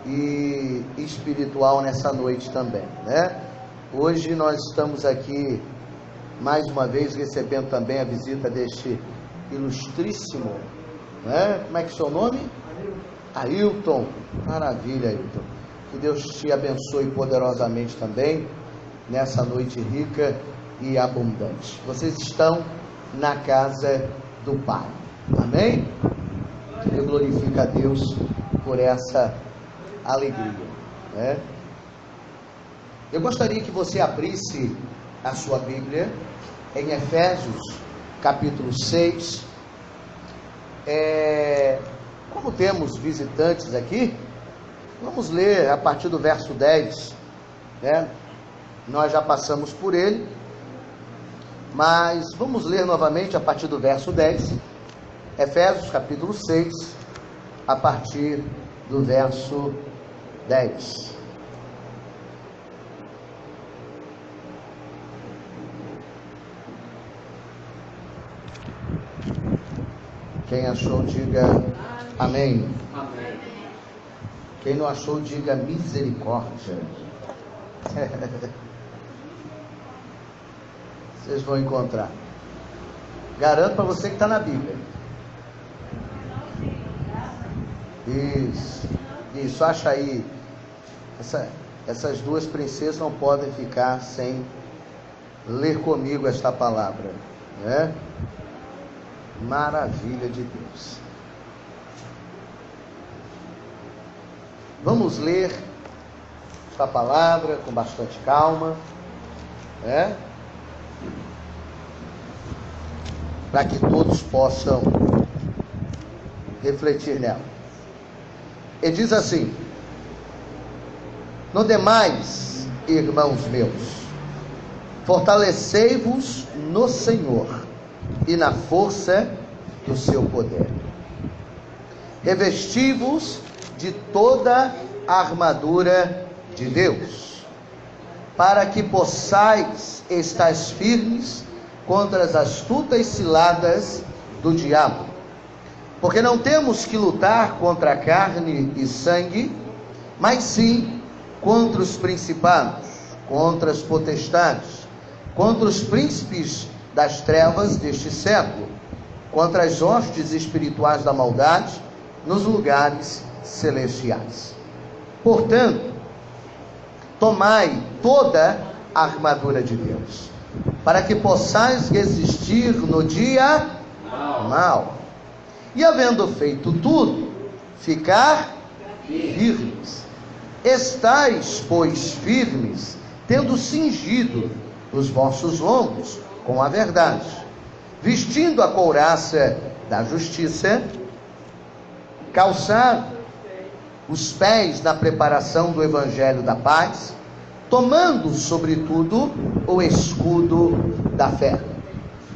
e espiritual nessa noite também, né? Hoje nós estamos aqui mais uma vez recebendo também a visita deste ilustríssimo, né? Como é que é o seu nome? Ailton. Maravilha, Ailton. Que Deus te abençoe poderosamente também nessa noite rica e abundante. Vocês estão na casa do Pai. Amém? Eu glorifico a Deus por essa alegria, né? Eu gostaria que você abrisse a sua Bíblia em Efésios capítulo 6. Como temos visitantes aqui, vamos ler a partir do verso 10, né? Nós já passamos por ele, mas vamos ler novamente a partir do verso 10, Efésios capítulo 6, a partir do verso 10. Quem achou, diga amém. Amém. Quem não achou, diga misericórdia. Vocês vão encontrar. Garanto para você que está na Bíblia. Isso, acha aí. Essas duas princesas não podem ficar sem ler comigo esta palavra, né? Maravilha de Deus. Vamos ler esta palavra com bastante calma, né? Para que todos possam refletir nela. E diz assim: no demais, irmãos meus, fortalecei-vos no Senhor e na força do seu poder. Revesti-vos de toda a armadura de Deus, para que possais estar firmes contra as astutas ciladas do diabo. Porque não temos que lutar contra carne e sangue, mas sim contra os principados, contra as potestades, contra os príncipes das trevas deste século, contra as hostes espirituais da maldade nos lugares celestiais. Portanto, tomai toda a armadura de Deus, para que possais resistir no dia mau, e havendo feito tudo, ficar firmes. Estais, pois, firmes, tendo cingido os vossos lombos com a verdade, vestindo a couraça da justiça, calçado os pés na preparação do evangelho da paz, tomando sobretudo o escudo da fé,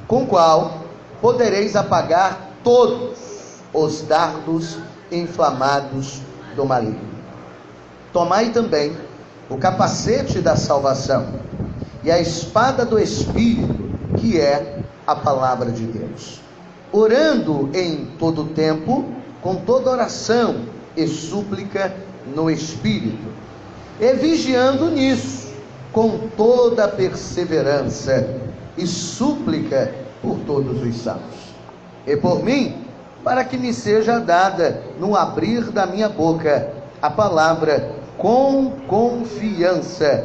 com o qual podereis apagar todos os dardos inflamados do maligno. Tomai também o capacete da salvação e a espada do Espírito, que é a palavra de Deus, orando em todo tempo, com toda oração e súplica no Espírito, e vigiando nisso, com toda perseverança e súplica por todos os santos, e por mim, para que me seja dada, no abrir da minha boca, a palavra com confiança,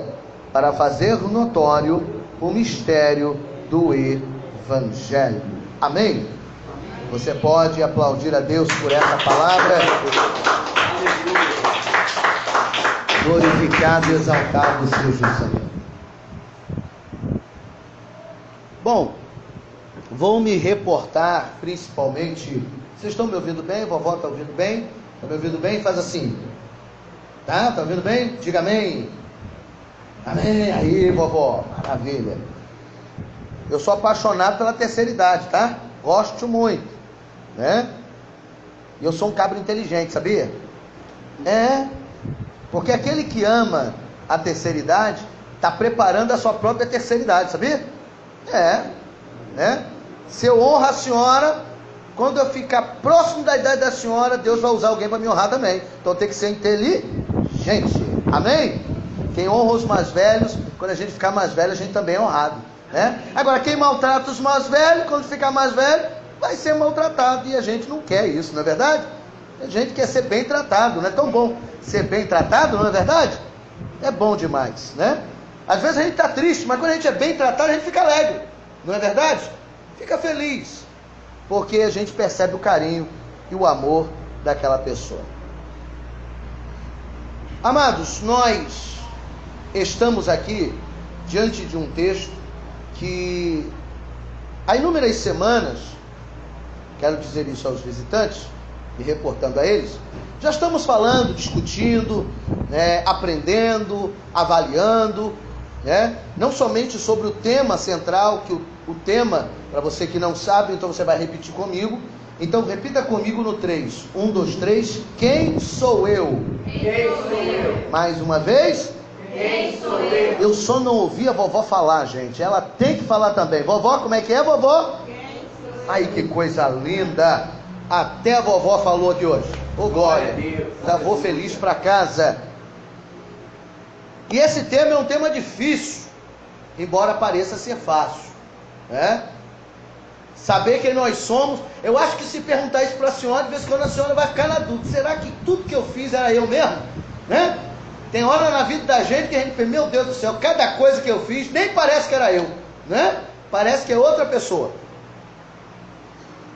para fazer notório o mistério do Evangelho. Amém? Você pode aplaudir a Deus por essa palavra. Glorificado e exaltado seja o Senhor. Bom, vou me reportar principalmente. Vocês estão me ouvindo bem? Vovó está ouvindo bem? Está me ouvindo bem? Faz assim. Tá? Está ouvindo bem? Diga amém. Amém. Aí, vovó. Maravilha. Eu sou apaixonado pela terceira idade, tá? Gosto muito, né? E eu sou um cabra inteligente, sabia? Porque aquele que ama a terceira idade está preparando a sua própria terceira idade, sabia? Né? Se eu honro a senhora, quando eu ficar próximo da idade da senhora, Deus vai usar alguém para me honrar também. Então tem que ser inteligente. gente. Amém? Quem honra os mais velhos, quando a gente ficar mais velho, a gente também é honrado, né? Agora, quem maltrata os mais velhos, quando ficar mais velho, vai ser maltratado. E a gente não quer isso, não é verdade? A gente quer ser bem tratado, não é tão bom ser bem tratado, não é verdade? É bom demais, né? Às vezes a gente está triste, mas quando a gente é bem tratado, a gente fica alegre, não é verdade? Fica feliz, porque a gente percebe o carinho e o amor daquela pessoa. Amados, nós estamos aqui diante de um texto que há inúmeras semanas, quero dizer isso aos visitantes e reportando a eles, já estamos falando, discutindo, né, aprendendo, avaliando, né, não somente sobre o tema central, que o tema, para você que não sabe, então você vai repetir comigo. Então repita comigo no 3. 1, 2, 3. Quem sou eu? Quem sou eu? Mais uma vez. Quem sou eu? Eu só não ouvi a vovó falar, gente. Ela tem que falar também. Vovó, como é que é, vovó? Quem sou eu? Ai, que coisa linda. Até a vovó falou de hoje. Ô, glória. Já vou feliz para casa. E esse tema é um tema difícil, embora pareça ser fácil, né? Saber quem nós somos. Eu acho que se perguntar isso para a senhora, de vez em quando a senhora vai ficar na dúvida. Será que tudo que eu fiz era eu mesmo? Né? Tem hora na vida da gente que a gente pensa, meu Deus do céu, cada coisa que eu fiz nem parece que era eu, né? Parece que é outra pessoa.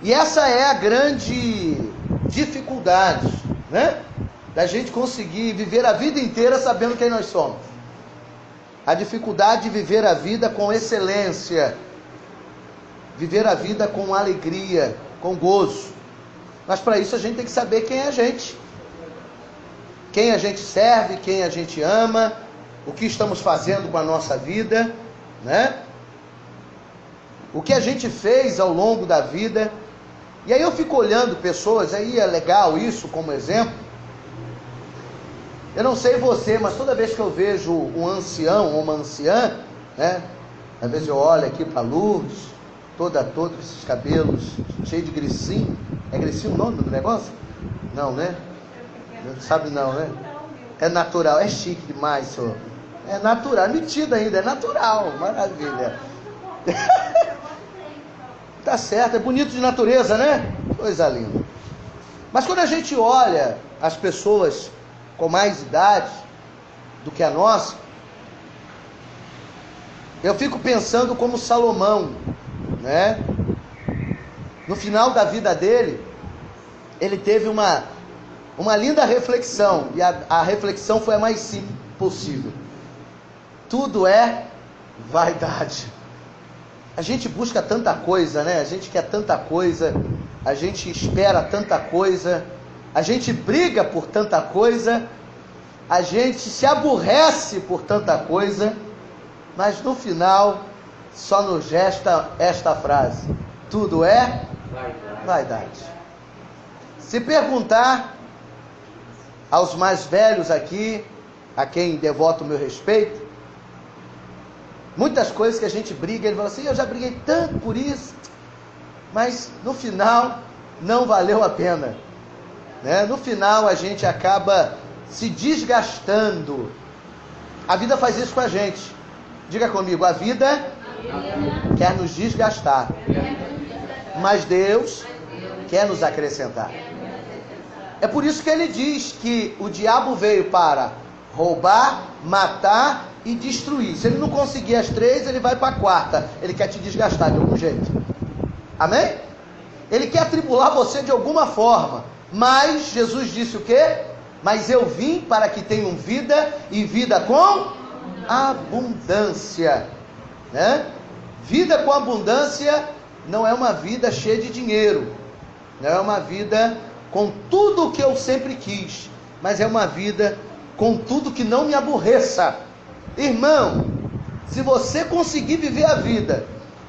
E essa é a grande dificuldade, né? Da gente conseguir viver a vida inteira sabendo quem nós somos. A dificuldade de viver a vida com excelência. Viver a vida com alegria, com gozo. Mas para isso a gente tem que saber quem é a gente. Quem a gente serve, quem a gente ama, o que estamos fazendo com a nossa vida, né? O que a gente fez ao longo da vida. E aí eu fico olhando pessoas, aí é legal isso como exemplo. Eu não sei você, mas toda vez que eu vejo um ancião ou uma anciã, né? Às vezes eu olho aqui para a Lourdes, toda com esses cabelos cheios de gricinho. É gricinho o nome do negócio? Não, né? Não sabe não, né? É natural, é chique demais, senhor. É natural, metido ainda, é natural, maravilha. Tá certo, é bonito de natureza, né? Coisa linda. Mas quando a gente olha as pessoas com mais idade do que a nossa, eu fico pensando como Salomão, né? No final da vida dele, ele teve uma linda reflexão, e a reflexão foi a mais simples possível. Tudo é vaidade. A gente busca tanta coisa, né? A gente quer tanta coisa, a gente espera tanta coisa, a gente briga por tanta coisa, a gente se aborrece por tanta coisa, mas no final só nos resta esta frase: tudo é vaidade. Se perguntar aos mais velhos aqui, a quem devoto o meu respeito, muitas coisas que a gente briga, ele fala assim, eu já briguei tanto por isso, mas no final não valeu a pena, né? No final a gente acaba se desgastando. A vida faz isso com a gente. Diga comigo, a vida quer nos desgastar, mas Deus quer nos acrescentar. É por isso que ele diz que o diabo veio para roubar, matar e destruir. Se ele não conseguir as três, ele vai para a quarta. Ele quer te desgastar de algum jeito. Amém? Ele quer atribular você de alguma forma. Mas Jesus disse o quê? Mas eu vim para que tenham vida e vida com abundância, né? Vida com abundância não é uma vida cheia de dinheiro, não é uma vida com tudo o que eu sempre quis, mas é uma vida com tudo que não me aborreça. Irmão, se você conseguir viver a vida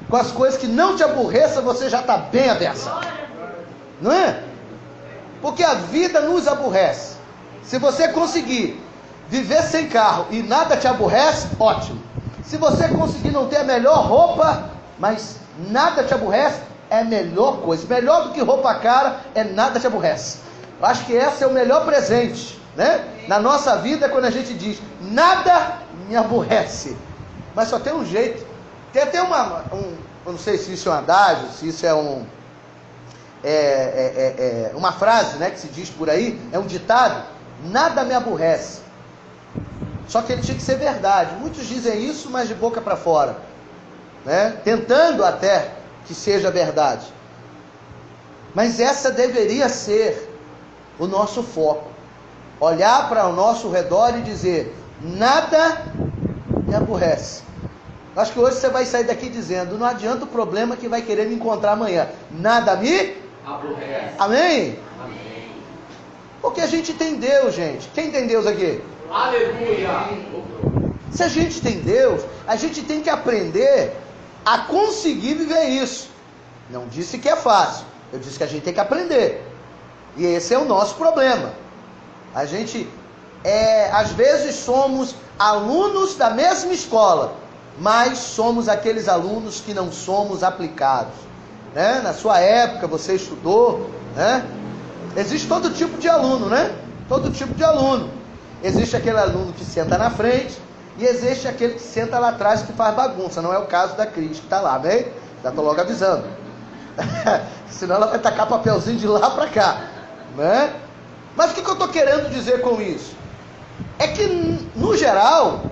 com as coisas que não te aborreçam, você já está bem à beça, não é? Porque a vida nos aborrece. Se você conseguir viver sem carro e nada te aborrece, ótimo. Se você conseguir não ter a melhor roupa, mas nada te aborrece, é a melhor coisa. Melhor do que roupa cara é nada te aborrece. Eu acho que esse é o melhor presente, né? Na nossa vida, quando a gente diz, nada me aborrece. Mas só tem um jeito. Tem até eu não sei se isso é um adágio, se isso é uma frase, né, que se diz por aí, é um ditado, nada me aborrece. Só que ele tinha que ser verdade. Muitos dizem isso, mas de boca para fora, né? Tentando até que seja verdade. Mas essa deveria ser o nosso foco. Olhar para o nosso redor e dizer, nada me aborrece. Acho que hoje você vai sair daqui dizendo, não adianta o problema que vai querer me encontrar amanhã. Nada me aborrece. Amém? Amém. Porque a gente tem Deus, gente. Quem tem Deus aqui? Aleluia. Se a gente tem Deus, a gente tem que aprender a conseguir viver isso. Não disse que é fácil. Eu disse que a gente tem que aprender. E esse é o nosso problema. A gente, às vezes, somos alunos da mesma escola, mas somos aqueles alunos que não somos aplicados, né? Na sua época você estudou, né? Existe todo tipo de aluno, né? Todo tipo de aluno. Existe aquele aluno que senta na frente e existe aquele que senta lá atrás que faz bagunça. Não é o caso da Cris que está lá, bem? Já estou logo avisando. Senão ela vai tacar papelzinho de lá para cá, né? Mas o que eu estou querendo dizer com isso? É que, no geral,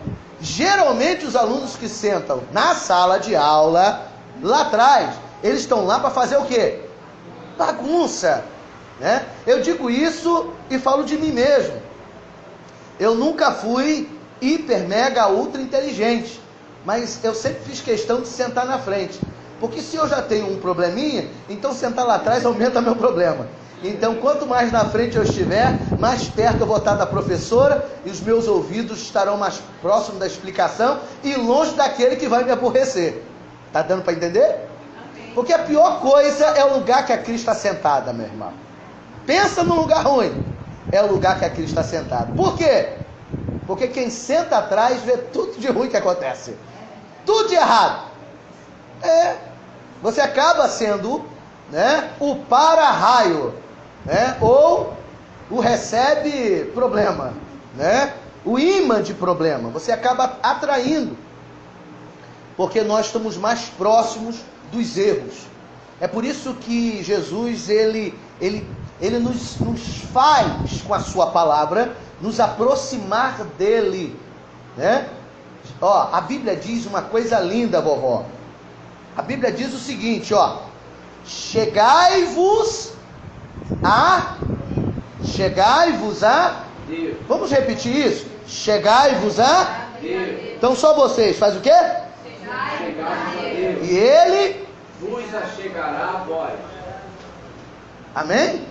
geralmente os alunos que sentam na sala de aula, lá atrás, eles estão lá para fazer o quê? Bagunça, né? Eu digo isso e falo de mim mesmo. Eu nunca fui hiper, mega, ultra inteligente, mas eu sempre fiz questão de sentar na frente. Porque se eu já tenho um probleminha, então sentar lá atrás aumenta meu problema. Então, quanto mais na frente eu estiver, mais perto eu vou estar da professora e os meus ouvidos estarão mais próximos da explicação e longe daquele que vai me aborrecer. Tá dando para entender? Porque a pior coisa é o lugar que a Cris está sentada, meu irmão. Pensa num lugar ruim. É o lugar que a Cris está sentada. Por quê? Porque quem senta atrás vê tudo de ruim que acontece. Tudo de errado. Você acaba sendo, né, o para-raio, né, ou o recebe problema, né, o imã de problema. Você acaba atraindo, porque nós estamos mais próximos dos erros. É por isso que Jesus, ele nos faz, com a sua palavra, nos aproximar dele, né? Ó, a Bíblia diz uma coisa linda, vovó. A Bíblia diz o seguinte, ó: chegai-vos a Deus. Vamos repetir isso? Chegai-vos a Deus. Então só vocês, faz o quê? Chegai-vos a Deus. E ele Vos achegará a vós. Amém?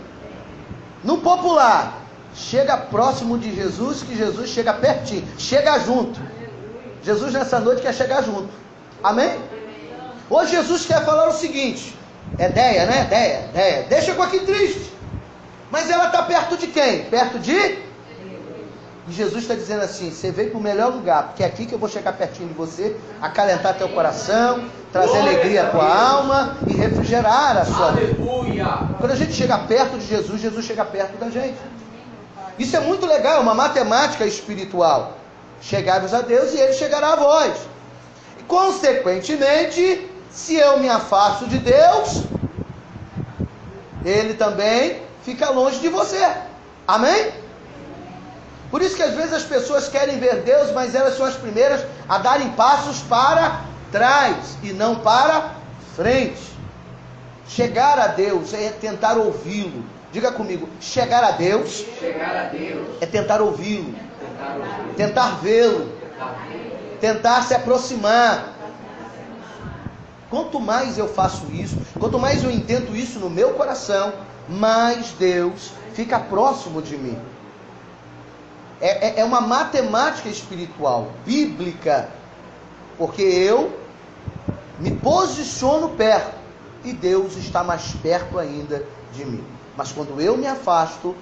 No popular, chega próximo de Jesus, que Jesus chega pertinho, chega junto. Jesus nessa noite quer chegar junto. Amém? Hoje Jesus quer falar o seguinte, Deia, né? Deia, deixa eu aqui triste. Mas ela está perto de quem? Perto de? E Jesus está dizendo assim, você veio para o melhor lugar, porque é aqui que eu vou chegar pertinho de você, acalentar teu coração, trazer alegria à tua alma e refrigerar a sua vida. Aleluia. Quando a gente chega perto de Jesus, Jesus chega perto da gente. Isso é muito legal, uma matemática espiritual. Chegai-vos a Deus e Ele chegará a vós. E, consequentemente, se eu me afasto de Deus, Ele também fica longe de você. Amém? Por isso que às vezes as pessoas querem ver Deus, mas elas são as primeiras a darem passos para trás e não para frente. Chegar a Deus é tentar ouvi-lo. Diga comigo, chegar a Deus, é tentar ouvi-lo, tentar vê-lo, tentar se aproximar. Quanto mais eu faço isso, quanto mais eu intento isso no meu coração, mais Deus fica próximo de mim. É uma matemática espiritual, bíblica, porque eu me posiciono perto e Deus está mais perto ainda de mim. Mas quando eu me afasto,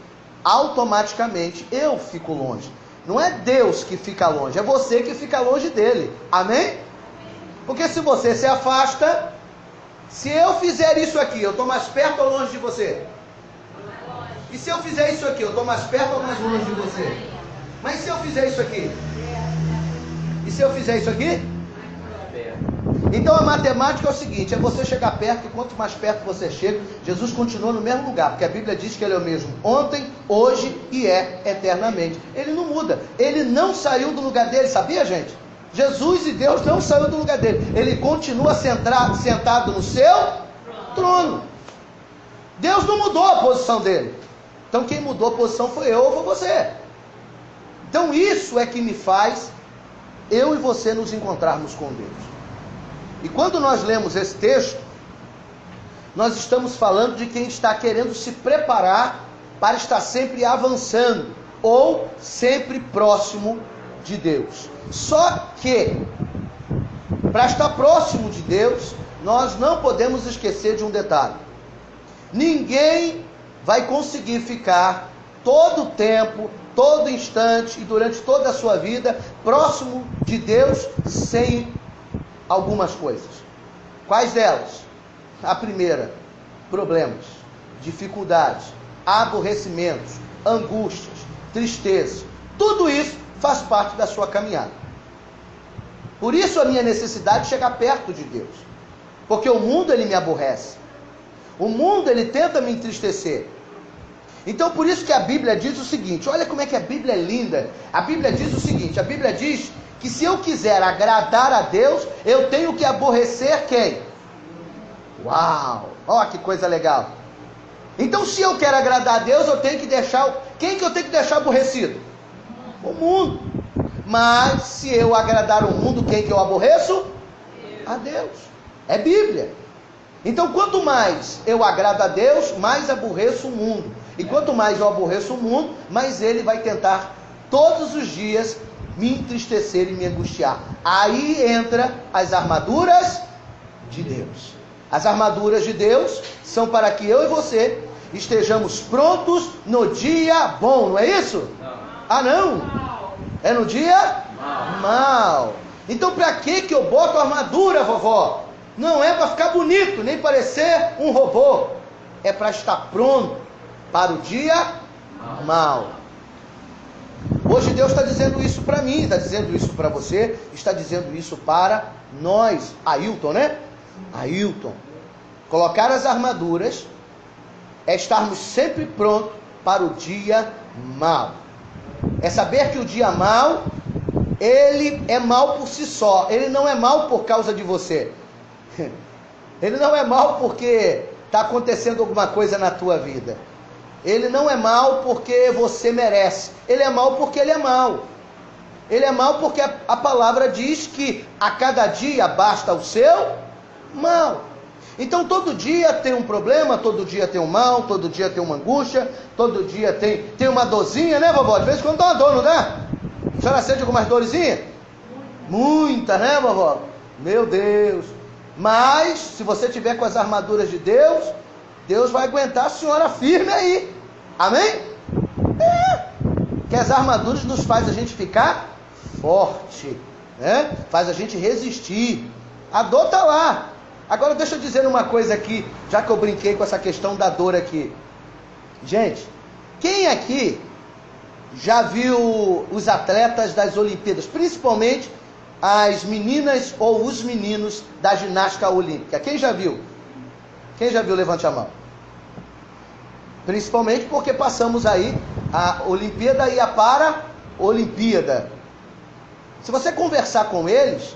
automaticamente eu fico longe. Não é Deus que fica longe, é você que fica longe dele. Amém? Porque se você se afasta, se eu fizer isso aqui, eu estou mais perto ou longe de você? E se eu fizer isso aqui, eu estou mais perto ou mais longe de você? Mas se eu fizer isso aqui? E se eu fizer isso aqui? Então a matemática é o seguinte, é você chegar perto, e quanto mais perto você chega, Jesus continua no mesmo lugar, porque a Bíblia diz que Ele é o mesmo ontem, hoje e é eternamente. Ele não muda, Ele não saiu do lugar dele, sabia, gente? Jesus e Deus não saiu do lugar dele, Ele continua sentado no seu trono. Deus não mudou a posição dele. Então quem mudou a posição foi eu ou foi você. Então isso é que me faz eu e você nos encontrarmos com Deus. E quando nós lemos esse texto, nós estamos falando de quem está querendo se preparar para estar sempre avançando ou sempre próximo de Deus. Só que, para estar próximo de Deus, nós não podemos esquecer de um detalhe. Ninguém vai conseguir ficar todo o tempo, todo instante e durante toda a sua vida próximo de Deus sem algumas coisas. Quais delas? A primeira, problemas, dificuldades, aborrecimentos, angústias, tristeza. Tudo isso faz parte da sua caminhada. Por isso a minha necessidade de chegar perto de Deus. Porque o mundo ele me aborrece. O mundo ele tenta me entristecer. Então por isso que a Bíblia diz o seguinte, olha como é que a Bíblia é linda. A Bíblia diz o seguinte, a Bíblia diz que se eu quiser agradar a Deus, eu tenho que aborrecer quem? Uau! Olha que coisa legal. Então se eu quero agradar a Deus, eu tenho que deixar... Quem que eu tenho que deixar aborrecido? O mundo. Mas se eu agradar o mundo, quem que eu aborreço? A Deus. É Bíblia. Então quanto mais eu agrado a Deus, mais aborreço o mundo. E quanto mais eu aborreço o mundo, mais ele vai tentar todos os dias me entristecer e me angustiar. Aí entra as armaduras de Deus. As armaduras de Deus são para que eu e você estejamos prontos no dia bom, não é isso? Não. Ah, não? É no dia mal. Então para que eu boto armadura, vovó? Não é para ficar bonito, nem parecer um robô. É para estar pronto para o dia mal. Hoje Deus está dizendo isso para mim, está dizendo isso para você, está dizendo isso para nós. Ailton, né? Ailton. Colocar as armaduras é estarmos sempre prontos para o dia mal. É saber que o dia mal, ele é mal por si só. Ele não é mal por causa de você. Ele não é mal porque está acontecendo alguma coisa na tua vida. Ele não é mal porque você merece. Ele é mal porque ele é mal. Ele é mal porque a palavra diz que a cada dia basta o seu mal. Então todo dia tem um problema, todo dia tem um mal, todo dia tem uma angústia, todo dia tem uma dorzinha, né, vovó? De vez em quando dá uma dor, não dá? A senhora sente algumas dorzinhas? Muita, né, vovó? Meu Deus. Mas, se você tiver com as armaduras de Deus, Deus vai aguentar a senhora firme aí. Amém? Que as armaduras nos faz a gente ficar forte, né? Faz a gente resistir. A dor está lá. Agora deixa eu dizer uma coisa aqui, já que eu brinquei com essa questão da dor aqui. Gente, quem aqui já viu os atletas das Olimpíadas, principalmente as meninas ou os meninos da ginástica olímpica? Quem já viu? Quem já viu? Levante a mão. Principalmente porque passamos aí a Olimpíada e a Para-Olimpíada. Se você conversar com eles,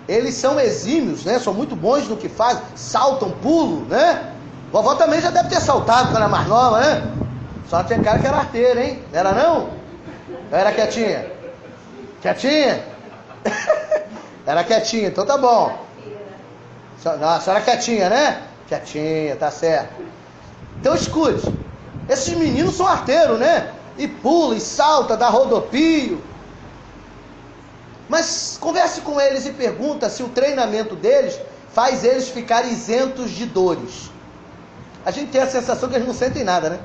eles são exímios, né? São muito bons no que fazem, saltam, pulam, né? Vovó também já deve ter saltado quando era mais nova, né? Só tinha cara que era arteira, hein? Não era não? Era quietinha? Quietinha? Era quietinha, então tá bom. A senhora quietinha, né? Quietinha, tá certo. Então escute, esses meninos são arteiros, né? E pula, e salta, dá rodopio. Mas converse com eles e pergunta se o treinamento deles faz eles ficarem isentos de dores. A gente tem a sensação que eles não sentem nada, né?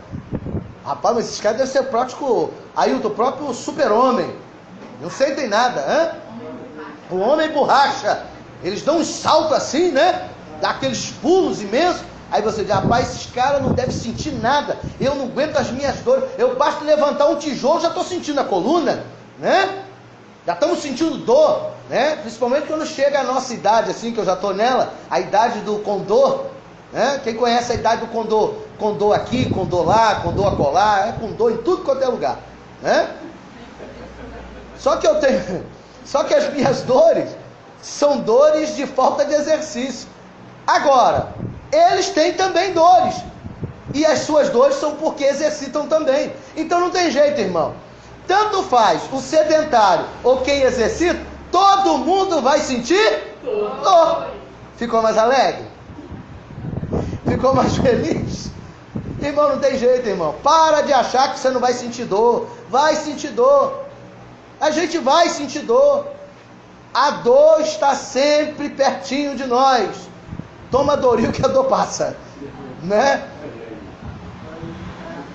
Rapaz, mas esses caras devem ser prático, Ailton, o próprio super-homem. Não sentem nada, hein? O homem borracha. Eles dão um salto assim, né? Dá aqueles pulos imensos. Aí você diz, rapaz, esses caras não devem sentir nada, eu não aguento as minhas dores, eu basta levantar um tijolo, já estou sentindo a coluna, né? Já estamos sentindo dor, né? Principalmente quando chega a nossa idade, assim, que eu já estou nela, a idade do condor, né? Quem conhece a idade do condor? Condor aqui, condor lá, condor acolá, é condor em tudo quanto é lugar, né? Só que as minhas dores são dores de falta de exercício. Agora, eles têm também dores, e as suas dores são porque exercitam também. Então não tem jeito, irmão. Tanto faz o sedentário ou quem exercita, todo mundo vai sentir dor. Ficou mais alegre? Ficou mais feliz? Irmão, não tem jeito, irmão. Para de achar que você não vai sentir dor. Vai sentir dor. A gente vai sentir dor. A dor está sempre pertinho de nós. Toma Doril que a dor passa, né?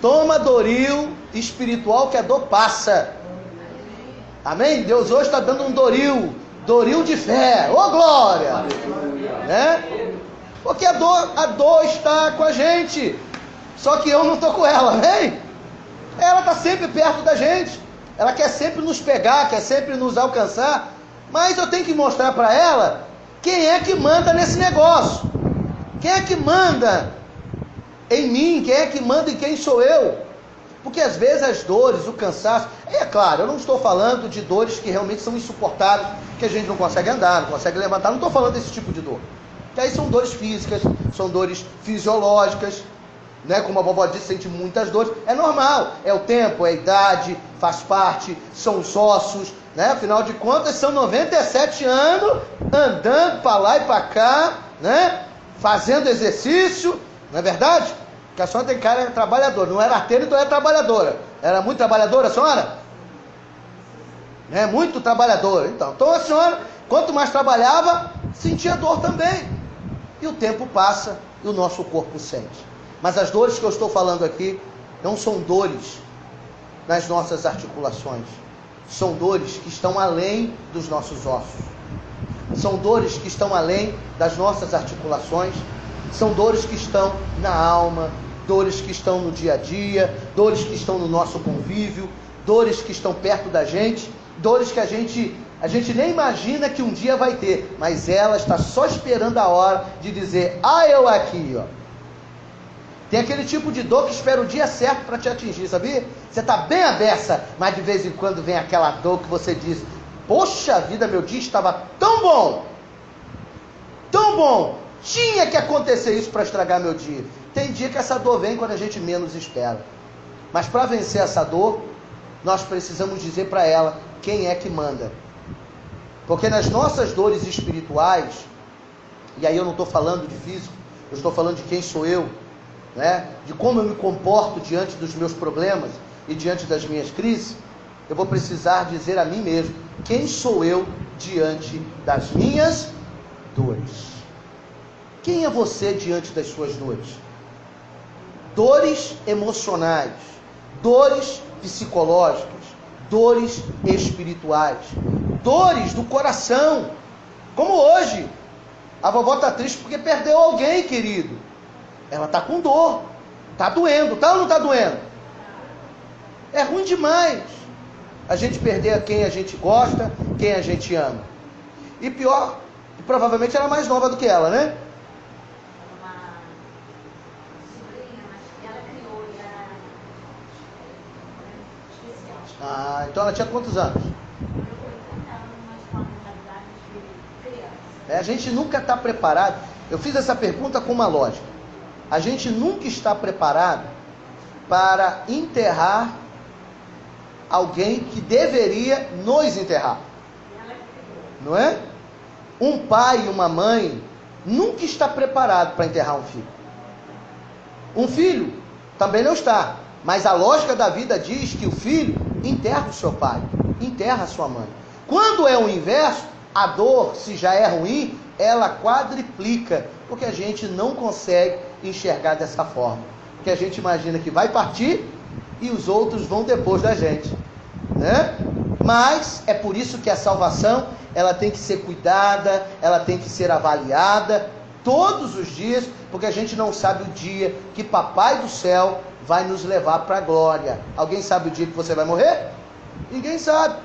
Toma Doril espiritual que a dor passa. Amém? Deus hoje está dando um Doril de fé. Ô glória! Né? Porque a dor está com a gente. Só que eu não estou com ela, amém? Ela está sempre perto da gente. Ela quer sempre nos pegar, quer sempre nos alcançar. Mas eu tenho que mostrar para ela quem é que manda nesse negócio. Quem é que manda em mim? Quem é que manda em quem sou eu? Porque às vezes as dores, o cansaço... É claro, eu não estou falando de dores que realmente são insuportáveis, que a gente não consegue andar, não consegue levantar. Não estou falando desse tipo de dor. Que aí são dores físicas, são dores fisiológicas, né? Como a vovó disse, sente muitas dores. É normal, é o tempo, é a idade, faz parte, são os ossos, né? Afinal de contas, são 97 anos andando para lá e para cá, né? Fazendo exercício, não é verdade? Porque a senhora tem cara trabalhadora, não era arteira, então era trabalhadora. Era muito trabalhadora a senhora? É muito trabalhadora. Então a senhora, quanto mais trabalhava, sentia dor também. E o tempo passa e o nosso corpo sente. Mas as dores que eu estou falando aqui não são dores nas nossas articulações. São dores que estão além dos nossos ossos. São dores que estão além das nossas articulações. São dores que estão na alma, dores que estão no dia a dia, dores que estão no nosso convívio, dores que estão perto da gente, dores que a gente nem imagina que um dia vai ter, mas ela está só esperando a hora de dizer, eu aqui, ó. Tem aquele tipo de dor que espera o dia certo para te atingir, sabia? Você está bem à beça, mas de vez em quando vem aquela dor que você diz, poxa vida, meu dia estava tão bom, tinha que acontecer isso para estragar meu dia. Tem dia que essa dor vem quando a gente menos espera. Mas para vencer essa dor, nós precisamos dizer para ela quem é que manda. Porque nas nossas dores espirituais, e aí eu não estou falando de físico, eu estou falando de quem sou eu, né? De como eu me comporto diante dos meus problemas e diante das minhas crises, eu vou precisar dizer a mim mesmo, quem sou eu diante das minhas dores? Quem é você diante das suas dores? Dores emocionais, dores psicológicas, dores espirituais, dores do coração, como hoje. A vovó está triste porque perdeu alguém querido. Ela está com dor, está doendo, está ou não está doendo? É ruim demais a gente perder a quem a gente gosta, quem a gente ama. E pior, provavelmente era mais nova do que ela, né? Então ela tinha quantos anos? A gente nunca está preparado. Eu fiz essa pergunta com uma lógica. A gente nunca está preparado para enterrar alguém que deveria nos enterrar. Não é? Um pai e uma mãe nunca está preparado para enterrar um filho. Um filho também não está. Mas a lógica da vida diz que o filho enterra o seu pai, enterra a sua mãe. Quando é o inverso, a dor, se já é ruim, ela quadriplica, porque a gente não consegue enxergar dessa forma. Porque a gente imagina que vai partir e os outros vão depois da gente, né? Mas é por isso que a salvação, ela tem que ser cuidada, ela tem que ser avaliada todos os dias, porque a gente não sabe o dia que Papai do céu vai nos levar para a glória. Alguém sabe o dia que você vai morrer? Ninguém sabe.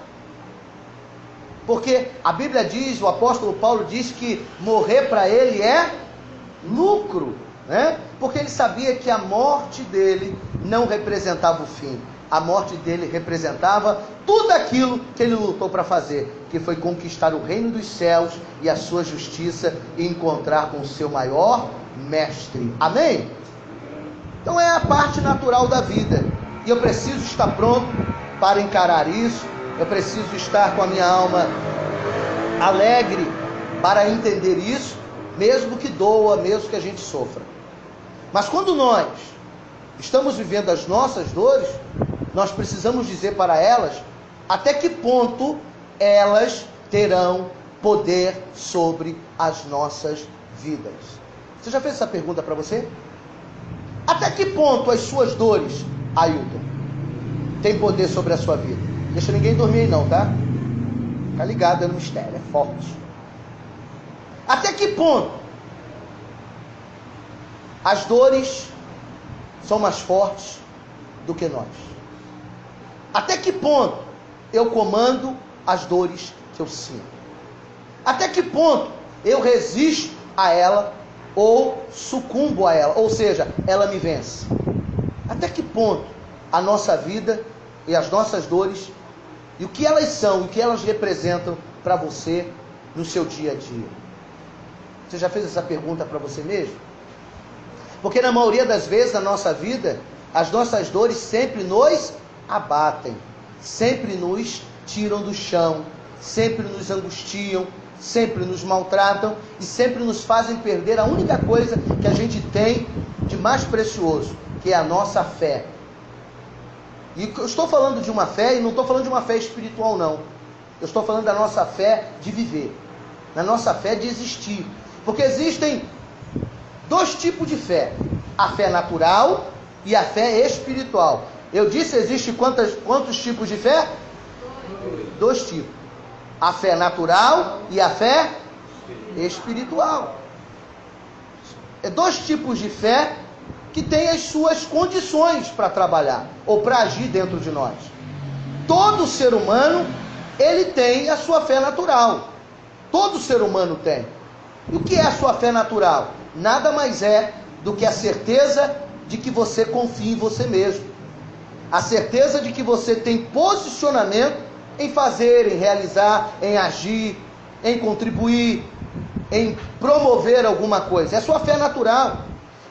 Porque a Bíblia diz, o apóstolo Paulo diz que morrer para ele é lucro, né? Porque ele sabia que a morte dele não representava o fim. A morte dele representava tudo aquilo que ele lutou para fazer, que foi conquistar o reino dos céus e a sua justiça e encontrar com o seu maior mestre. Amém? Então é a parte natural da vida. E eu preciso estar pronto para encarar isso. Eu preciso estar com a minha alma alegre para entender isso, mesmo que doa, mesmo que a gente sofra. Mas quando nós estamos vivendo as nossas dores, nós precisamos dizer para elas até que ponto elas terão poder sobre as nossas vidas. Você já fez essa pergunta para você? Até que ponto as suas dores, Ailton, têm poder sobre a sua vida? Deixa ninguém dormir aí não, tá? Fica ligado, é no mistério, é forte. Até que ponto as dores são mais fortes do que nós? Até que ponto eu comando as dores que eu sinto? Até que ponto eu resisto a ela ou sucumbo a ela? Ou seja, ela me vence. Até que ponto a nossa vida e as nossas dores, e o que elas são, o que elas representam para você no seu dia a dia? Você já fez essa pergunta para você mesmo? Porque na maioria das vezes na nossa vida, as nossas dores sempre nos abatem, sempre nos tiram do chão, sempre nos angustiam, sempre nos maltratam e sempre nos fazem perder a única coisa que a gente tem de mais precioso, que é a nossa fé. E eu estou falando de uma fé, e não estou falando de uma fé espiritual não. Eu estou falando da nossa fé de viver, da nossa fé de existir. Porque existem dois tipos de fé: a fé natural e a fé espiritual. Eu disse, existe quantos tipos de fé? Dois tipos: a fé natural e a fé espiritual. É dois tipos de fé que têm as suas condições para trabalhar ou para agir dentro de nós. Todo ser humano, ele tem a sua fé natural. Todo ser humano tem. E o que é a sua fé natural? Nada mais é do que a certeza de que você confia em você mesmo. A certeza de que você tem posicionamento em fazer, em realizar, em agir, em contribuir, em promover alguma coisa. É a sua fé natural.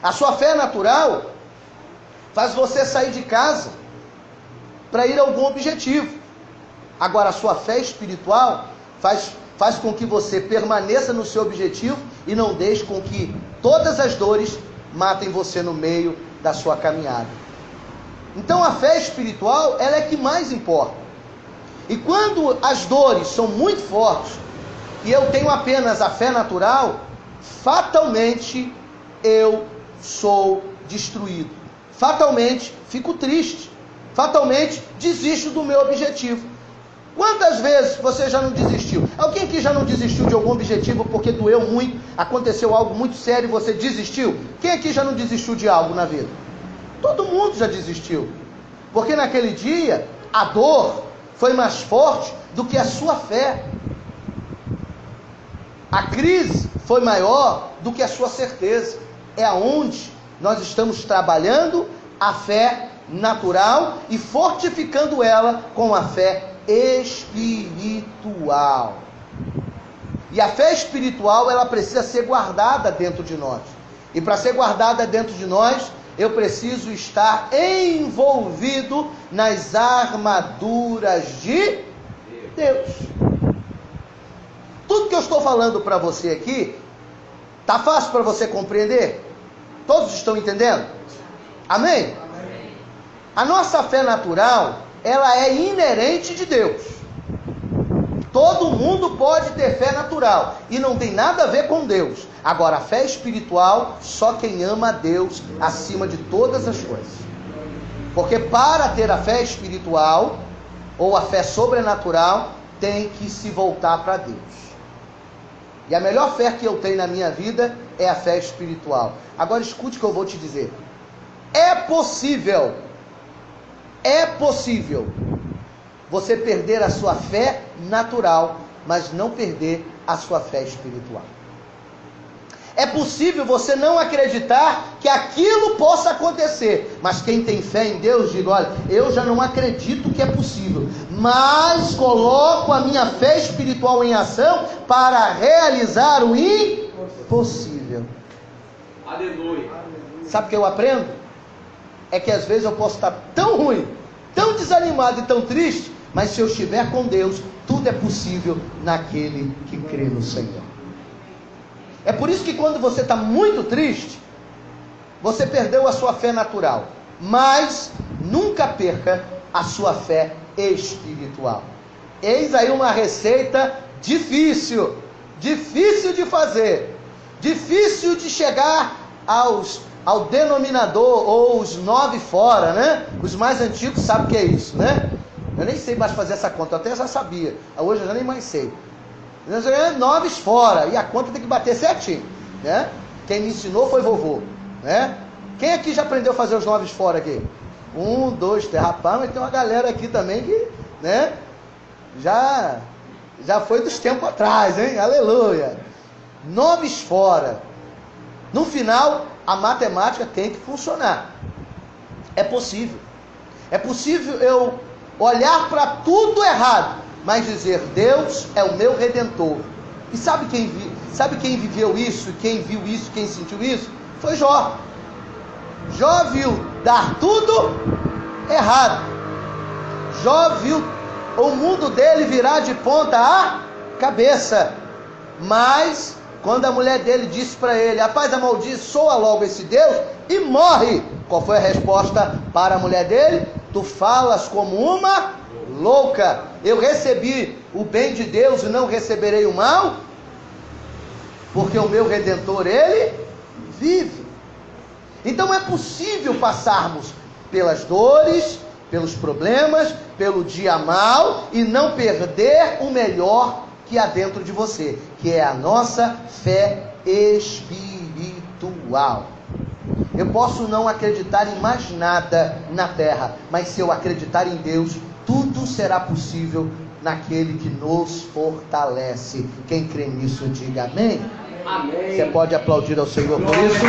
A sua fé natural faz você sair de casa para ir a algum objetivo. Agora, a sua fé espiritual faz com que você permaneça no seu objetivo e não deixe com que todas as dores matem você no meio da sua caminhada. Então, a fé espiritual, ela é que mais importa. E quando as dores são muito fortes e eu tenho apenas a fé natural, fatalmente eu sou destruído. Fatalmente fico triste. Fatalmente desisto do meu objetivo. Quantas vezes você já não desistiu? Alguém aqui já não desistiu de algum objetivo porque doeu muito, aconteceu algo muito sério e você desistiu? Quem aqui já não desistiu de algo na vida? Todo mundo já desistiu. Porque naquele dia, a dor foi mais forte do que a sua fé. A crise foi maior do que a sua certeza. É aonde nós estamos trabalhando a fé natural e fortificando ela com a fé espiritual. E a fé espiritual, ela precisa ser guardada dentro de nós. E para ser guardada dentro de nós, eu preciso estar envolvido nas armaduras de Deus. Tudo que eu estou falando para você aqui, tá fácil para você compreender? Todos estão entendendo? Amém? A nossa fé natural, ela é inerente de Deus. Todo mundo pode ter fé natural e não tem nada a ver com Deus. Agora, a fé espiritual, só quem ama a Deus acima de todas as coisas. Porque para ter a fé espiritual ou a fé sobrenatural, tem que se voltar para Deus. E a melhor fé que eu tenho na minha vida é a fé espiritual. Agora escute o que eu vou te dizer. É possível você perder a sua fé natural, mas não perder a sua fé espiritual. É possível você não acreditar que aquilo possa acontecer, mas quem tem fé em Deus diz: olha, eu já não acredito que é possível, mas coloco a minha fé espiritual em ação para realizar o impossível. Aleluia. Sabe o que eu aprendo? É que às vezes eu posso estar tão ruim, tão desanimado e tão triste, mas se eu estiver com Deus, tudo é possível naquele que crê no Senhor. É por isso que quando você está muito triste, você perdeu a sua fé natural, mas nunca perca a sua fé espiritual. Eis aí uma receita difícil de fazer, difícil de chegar ao denominador, ou os 9 fora, né? Os mais antigos sabem o que é isso, né? Eu nem sei mais fazer essa conta, eu até já sabia, hoje eu já nem mais sei. 9 fora, e a conta tem que bater certinho, né? Quem me ensinou foi vovô, né? Quem aqui já aprendeu a fazer os 9 fora aqui? 1, 2, 3, rapaz, mas tem uma galera aqui também que, né? Já foi dos tempos atrás, hein? Aleluia! 9 fora. No final, a matemática tem que funcionar. É possível eu olhar para tudo errado, mas dizer: Deus é o meu Redentor. E sabe quem viveu isso, quem viu isso, quem sentiu isso? Foi Jó. Jó viu dar tudo errado. Jó viu o mundo dele virar de ponta a cabeça. Mas quando a mulher dele disse para ele: rapaz, amaldiçoa logo esse Deus e morre. Qual foi a resposta para a mulher dele? Tu falas como uma louca. Eu recebi o bem de Deus e não receberei o mal, porque o meu Redentor, ele vive. Então é possível passarmos pelas dores, pelos problemas, pelo dia mal, e não perder o melhor que há dentro de você, que é a nossa fé espiritual. Eu posso não acreditar em mais nada na terra, mas se eu acreditar em Deus, tudo será possível naquele que nos fortalece. Quem crê nisso, diga amém. Amém. Você pode aplaudir ao Senhor por isso?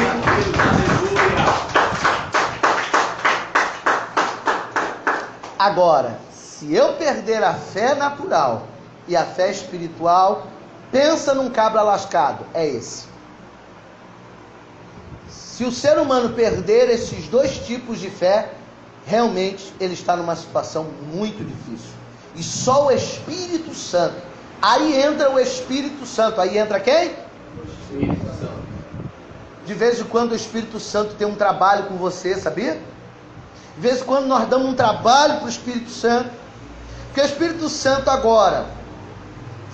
Agora, se eu perder a fé natural e a fé espiritual, pensa num cabra lascado, é esse. Se o ser humano perder esses 2 tipos de fé, realmente ele está numa situação muito difícil. E só o Espírito Santo, aí entra o Espírito Santo, aí entra quem? O Espírito Santo. De vez em quando o Espírito Santo tem um trabalho com você, sabia? De vez em quando nós damos um trabalho para o Espírito Santo, porque o Espírito Santo agora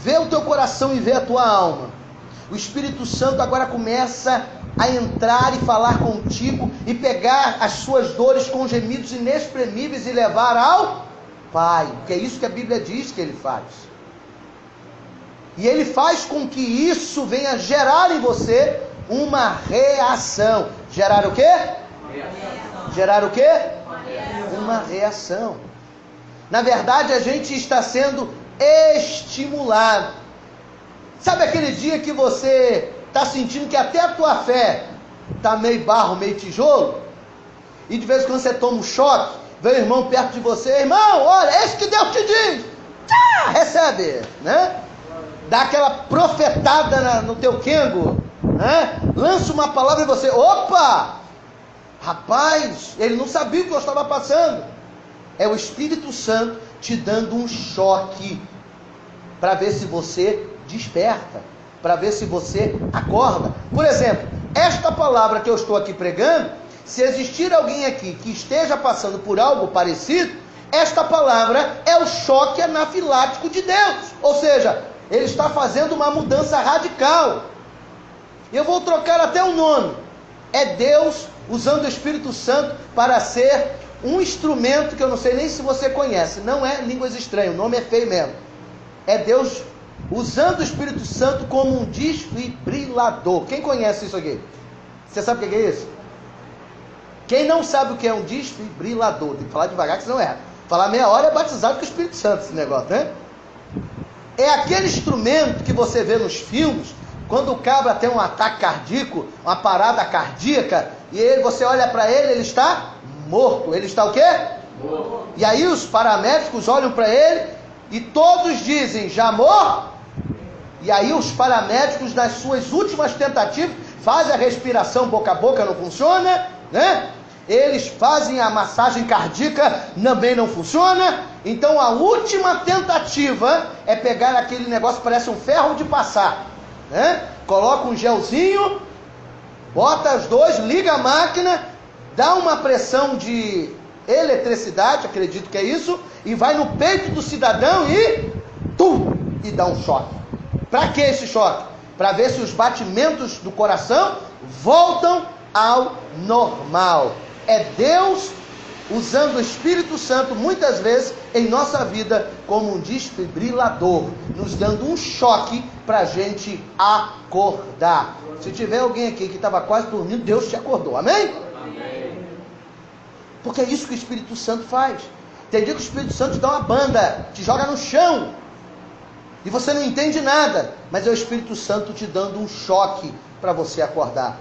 vê o teu coração e vê a tua alma. O Espírito Santo agora começa a entrar e falar contigo e pegar as suas dores com gemidos inexprimíveis e levar ao Pai, porque é isso que a Bíblia diz que Ele faz. E Ele faz com que isso venha gerar em você uma reação. Gerar o quê? Reação. Gerar o quê? Uma reação. Na verdade, a gente está sendo estimulado. Sabe aquele dia que você está sentindo que até a tua fé está meio barro, meio tijolo? E de vez em quando você toma um choque, vem o irmão perto de você: irmão, olha, é isso que Deus te diz. Recebe, né? Dá aquela profetada no teu quengo, né? Lança uma palavra e você: opa! Rapaz, ele não sabia o que eu estava passando. É o Espírito Santo te dando um choque para ver se você desperta, para ver se você acorda. Por exemplo, esta palavra que eu estou aqui pregando, se existir alguém aqui que esteja passando por algo parecido, esta palavra é o choque anafilático de Deus. Ou seja, Ele está fazendo uma mudança radical. Eu vou trocar até o nome. É Deus usando o Espírito Santo para ser um instrumento que eu não sei nem se você conhece. Não é línguas estranhas, o nome é feio mesmo. É Deus usando o Espírito Santo como um desfibrilador. Quem conhece isso aqui? Você sabe o que é isso? Quem não sabe o que é um desfibrilador? Tem que falar devagar, que senão erra. Falar meia hora é batizado com o Espírito Santo esse negócio, né? É aquele instrumento que você vê nos filmes, quando o cabra tem um ataque cardíaco, uma parada cardíaca, e você olha para ele, ele está morto. Ele está o quê? Morto. E aí os paramédicos olham para ele e todos dizem, já morto? E aí os paramédicos, nas suas últimas tentativas, fazem a respiração boca a boca, não funciona, né? Eles fazem a massagem cardíaca, também não funciona. Então a última tentativa é pegar aquele negócio que parece um ferro de passar, né? Coloca um gelzinho, bota os dois, liga a máquina, dá uma pressão de eletricidade, acredito que é isso, e vai no peito do cidadão e dá um choque. Para que esse choque? Para ver se os batimentos do coração voltam ao normal. É Deus usando o Espírito Santo muitas vezes em nossa vida como um desfibrilador, nos dando um choque para a gente acordar. Se tiver alguém aqui que estava quase dormindo, Deus te acordou, amém? Amém. Porque é isso que o Espírito Santo faz. Tem dia que o Espírito Santo te dá uma banda, te joga no chão, e você não entende nada, mas é o Espírito Santo te dando um choque para você acordar.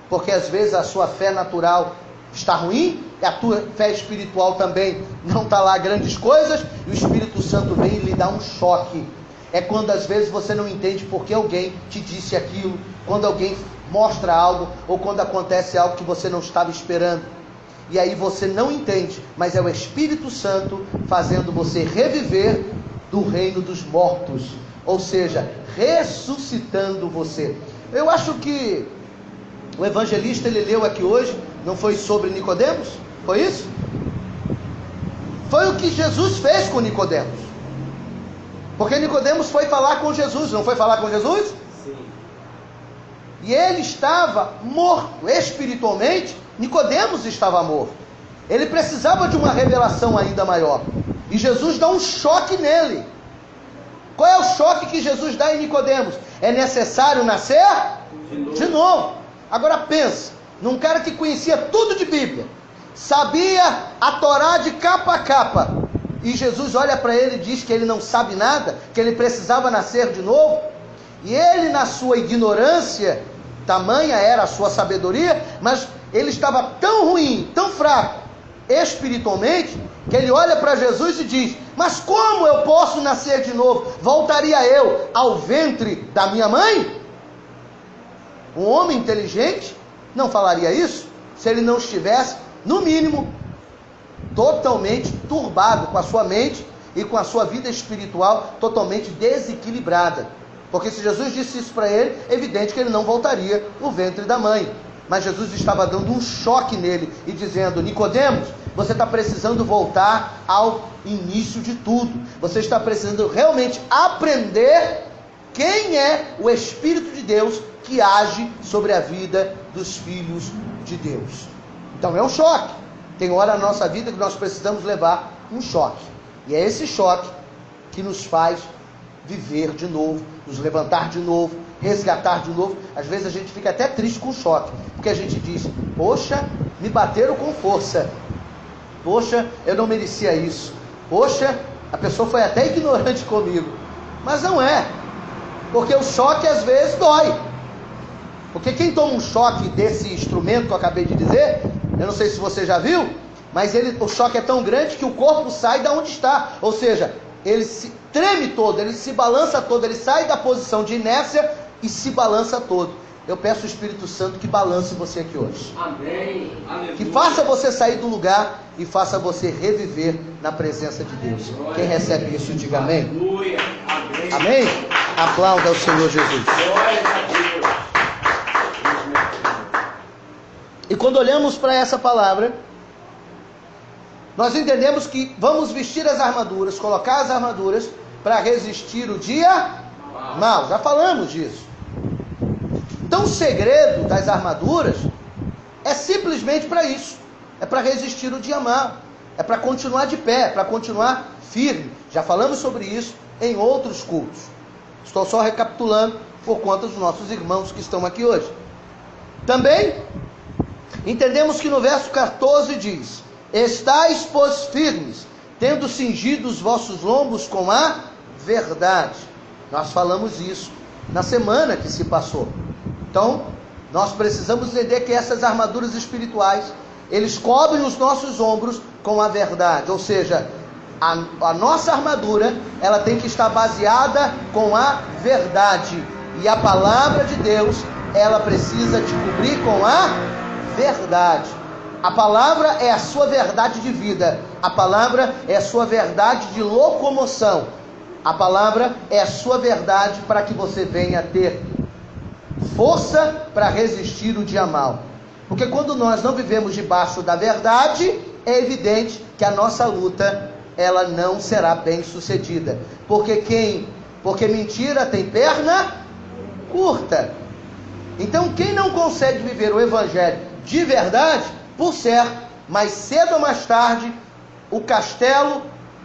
Porque às vezes a sua fé natural está ruim, e a tua fé espiritual também não está lá grandes coisas, e o Espírito Santo vem e lhe dá um choque. É quando às vezes você não entende porque alguém te disse aquilo, quando alguém mostra algo, ou quando acontece algo que você não estava esperando. E aí você não entende, mas é o Espírito Santo fazendo você reviver do reino dos mortos, ou seja, ressuscitando você. Eu acho que o evangelista, ele leu aqui hoje, não foi sobre Nicodemos? Foi isso? Foi o que Jesus fez com Nicodemos. Porque Nicodemos foi falar com Jesus, não foi falar com Jesus? Sim. E ele estava morto espiritualmente. Nicodemos estava morto. Ele precisava de uma revelação ainda maior. E Jesus dá um choque nele. Qual é o choque que Jesus dá em Nicodemos? É necessário nascer de novo. Agora pensa, num cara que conhecia tudo de Bíblia, sabia a Torá de capa a capa, e Jesus olha para ele e diz que ele não sabe nada, que ele precisava nascer de novo, e ele, na sua ignorância, tamanha era a sua sabedoria, mas ele estava tão ruim, tão fraco espiritualmente, que ele olha para Jesus e diz: mas como eu posso nascer de novo? Voltaria eu ao ventre da minha mãe? Um homem inteligente não falaria isso se ele não estivesse, no mínimo, totalmente turbado com a sua mente e com a sua vida espiritual totalmente desequilibrada. Porque se Jesus disse isso para ele, é evidente que ele não voltaria no ventre da mãe. Mas Jesus estava dando um choque nele e dizendo: Nicodemos, você está precisando voltar ao início de tudo. Você está precisando realmente aprender quem é o Espírito de Deus que age sobre a vida dos filhos de Deus. Então é um choque. Tem hora na nossa vida que nós precisamos levar um choque. E é esse choque que nos faz viver de novo, nos levantar de novo, resgatar de novo. Às vezes a gente fica até triste com o choque, porque a gente diz: poxa, me bateram com força. Poxa, eu não merecia isso. Poxa, a pessoa foi até ignorante comigo. Mas não é. Porque o choque às vezes dói. Porque quem toma um choque desse instrumento que eu acabei de dizer, eu não sei se você já viu, mas o choque é tão grande que o corpo sai da onde está. Ou seja, ele se treme todo, ele se balança todo, ele sai da posição de inércia e se balança todo. Eu peço ao Espírito Santo que balance você aqui hoje. Amém. Que faça você sair do lugar e faça você reviver na presença de Deus. Quem recebe isso, diga amém. Amém. Amém? Aplauda ao Senhor Jesus. E quando olhamos para essa palavra, nós entendemos que vamos vestir as armaduras, colocar as armaduras para resistir o dia mal. Já falamos disso. Então o segredo das armaduras é simplesmente para isso. É para resistir o dia mal. É para continuar de pé, para continuar firme. Já falamos sobre isso em outros cultos. Estou só recapitulando por conta dos nossos irmãos que estão aqui hoje. Também entendemos que no verso 14 diz: estais, pois, firmes, tendo cingido os vossos lombos com a verdade. Nós falamos isso na semana que se passou. Então, nós precisamos entender que essas armaduras espirituais, eles cobrem os nossos ombros com a verdade. Ou seja, a nossa armadura, ela tem que estar baseada com a verdade. E a palavra de Deus, ela precisa te cobrir com a verdade. A palavra é a sua verdade de vida. A palavra é a sua verdade de locomoção. A palavra é a sua verdade para que você venha ter força para resistir o dia mal. Porque quando nós não vivemos debaixo da verdade, é evidente que a nossa luta, ela não será bem sucedida. Porque mentira tem perna curta. Então quem não consegue viver o evangelho de verdade, por certo, mais cedo ou mais tarde, o castelo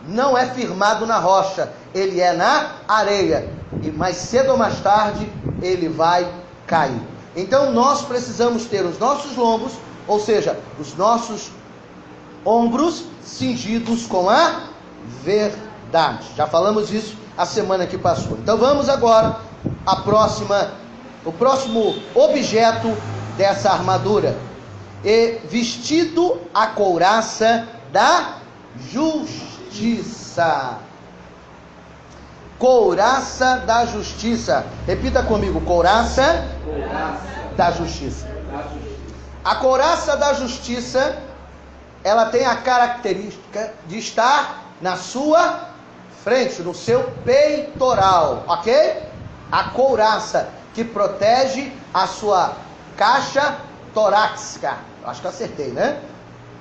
não é firmado na rocha, ele é na areia, e mais cedo ou mais tarde ele vai cair. Então nós precisamos ter os nossos lombos, ou seja, os nossos ombros cingidos com a verdade. Já falamos isso a semana que passou. Então vamos agora o próximo objeto dessa armadura. E vestido a couraça da justiça. Couraça da justiça. Repita comigo: couraça da justiça. A couraça da justiça, ela tem a característica de estar na sua frente, no seu peitoral, ok? A couraça que protege a sua caixa torácica. Acho que eu acertei, né?